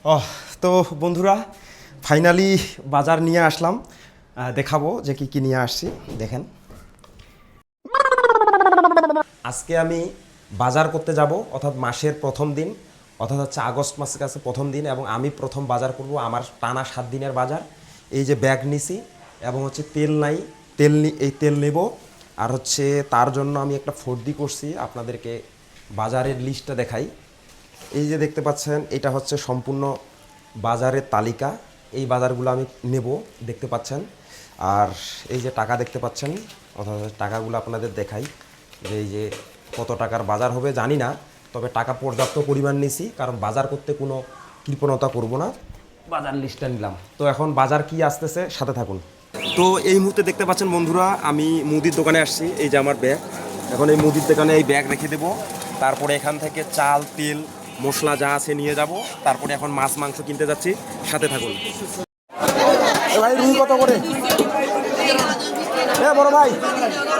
ওহ, তো বন্ধুরা ফাইনালি বাজার নিয়ে আসলাম। দেখাবো যে কি কি নিয়ে আসছি। দেখেন, আজকে আমি বাজার করতে যাব, অর্থাৎ মাসের প্রথম দিন, অর্থাৎ হচ্ছে আগস্ট মাসের কাছে প্রথম দিন, এবং আমি প্রথম বাজার করব। আমার টানা 7 দিনের বাজার। এই যে ব্যাগ নিছি, এবং হচ্ছে তেল নাই, এই তেল নেব। আর হচ্ছে তার জন্য আমি একটা ফর্দি করছি, আপনাদেরকে বাজারের লিস্টটা দেখাই। এই যে দেখতে পাচ্ছেন, এটা হচ্ছে সম্পূর্ণ বাজারের তালিকা। এই বাজারগুলো আমি নেব, দেখতে পাচ্ছেন। আর এই যে টাকা দেখতে পাচ্ছেন, অর্থাৎ টাকাগুলো আপনাদের দেখাই। যে এই যে কত টাকার বাজার হবে জানি না, তবে টাকা পর্যাপ্ত পরিমাণ নিছি, কারণ বাজার করতে কোনো কৃপণতা করব না। বাজার লিস্টটা নিলাম। তো এখন বাজার কি আসতেছে, সাথে থাকুন। তো এই মুহূর্তে দেখতে পাচ্ছেন বন্ধুরা, আমি মুদির দোকানে আসছি। এই যে আমার ব্যাগ, এখন এই মুদির দোকানে এই ব্যাগ রেখে দেবো। তারপরে এখান থেকে চাল, তেল, মশলা যা আছে নিয়ে যাব। তারপরে এখন মাছ মাংস কিনতে যাচ্ছি, সাথে থাকুন। ভাই রুই কত করে? হ্যাঁ বড় ভাই,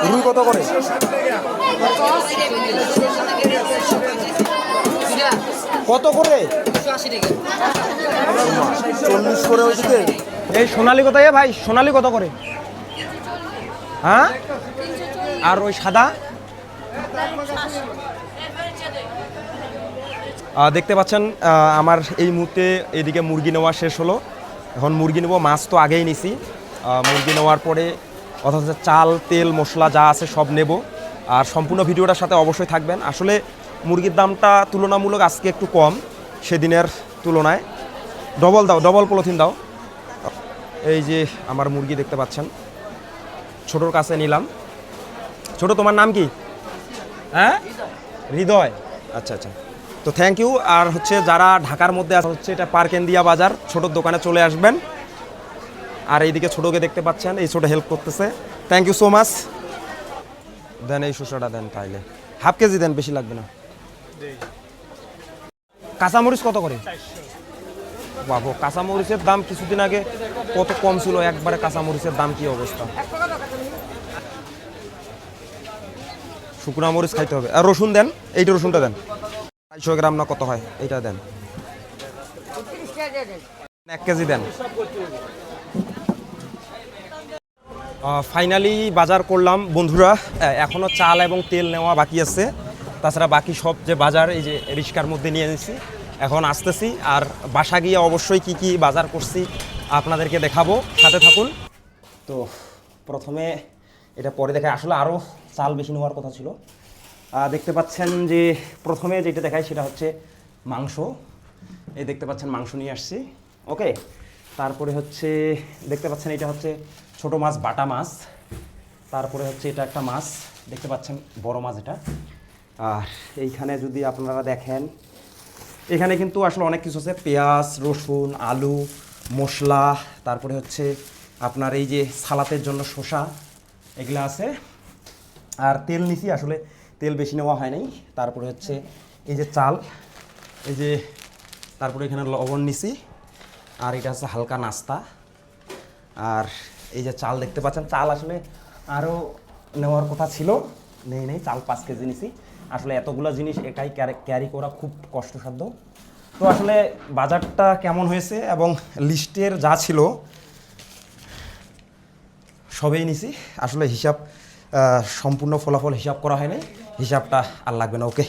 রুই কত করে? কত করে? 40 করে হয়েছে। এই সোনালি কত ভাই? সোনালি কত করে? হ্যাঁ, আর ওই সাদা? দেখতে পাচ্ছেন আমার এই মুহূর্তে এদিকে মুরগি নেওয়া শেষ হলো। এখন মুরগি নেব। মাছ তো আগেই নিছি। মুরগি নেওয়ার পরে অর্থাৎ চাল, তেল, মশলা যা আছে সব নেব। আর সম্পূর্ণ ভিডিওটার সাথে অবশ্যই থাকবেন। আসলে মুরগির দামটা তুলনামূলক আজকে একটু কম সেদিনের তুলনায়। ডবল দাও, ডবল পলিথিন দাও। এই যে আমার মুরগি দেখতে পাচ্ছেন, ছোটোর কাছে নিলাম। ছোট, তোমার নাম কি? হ্যাঁ, হৃদয়। আচ্ছা আচ্ছা, তো থ্যাংক ইউ। আর হচ্ছে যারা ঢাকার মধ্যে হচ্ছে, এটা পার্কেন্দিয়া বাজার, ছোটোর দোকানে চলে আসবেন। আর এইদিকে ছোটোকে দেখতে পাচ্ছেন, এই ছোটো হেল্প করতেছে। Thank you so much. দেন এই শসাটা দেন, তাইলে হাফ কেজি দেন, বেশি লাগবে না। কাঁচামরিচ কত করে? বাবু, কাঁচামরিচের দাম কিছুদিন আগে কত কম ছিল, একবারে কাঁচামরিচের দাম কি অবস্থা। শুকনা মরিচ খাইতে হবে। আর রসুন দেন, এইটা রসুনটা দেন। 250 গ্রাম না কত হয়, এইটা দেন। 1 কেজি দেন। ফাইনালি বাজার করলাম বন্ধুরা। এখনও চাল এবং তেল নেওয়া বাকি আছে। তাছাড়া বাকি সব যে বাজার, এই যে রিক্সার মধ্যে নিয়ে নিয়েছি, এখন আসতেছি। আর বাসা গিয়ে অবশ্যই কি কি বাজার করছি আপনাদেরকে দেখাবো, সাথে থাকুন। তো প্রথমে এটা পরে দেখায়, আসলে আরও চাল বেশি নেওয়ার কথা ছিল। দেখতে পাচ্ছেন যে প্রথমে যেটা দেখায় সেটা হচ্ছে মাংস। এই দেখতে পাচ্ছেন মাংস নিয়ে আসছি। ওকে, তারপরে হচ্ছে দেখতে পাচ্ছেন এটা হচ্ছে ছোট মাছ, বাটা মাছ। তারপরে হচ্ছে এটা একটা মাছ দেখতে পাচ্ছেন, বড় মাছ এটা। আর এইখানে যদি আপনারা দেখেন, এখানে কিন্তু আসলে অনেক কিছু আছে। পেঁয়াজ, রসুন, আলু, মশলা, তারপরে হচ্ছে আপনার এই যে সালাতের জন্য শসা, এগুলো আছে। আর তেল নিছি, আসলে তেল বেশি নেওয়া হয় নাই। তারপরে হচ্ছে এই যে চাল, এই যে, তারপরে এখানে লবণ নিছি। আর এটা হচ্ছে হালকা নাস্তা। আর এই যে চাল দেখতে পাচ্ছেন, চাল আসলে আরও নেওয়ার কথা ছিল, নেই চাল 5 কেজি নিছি। আসলে এতগুলো জিনিস একাই ক্যারি করা খুব কষ্টসাধ্য। তো আসলে বাজারটা কেমন হয়েছে এবং লিস্টের যা ছিল সবেই নিছি। আসলে হিসাব সম্পূর্ণ ফলাফল হিসাব করা হয়নি, হিসাবটা আর লাগবে না। ওকে।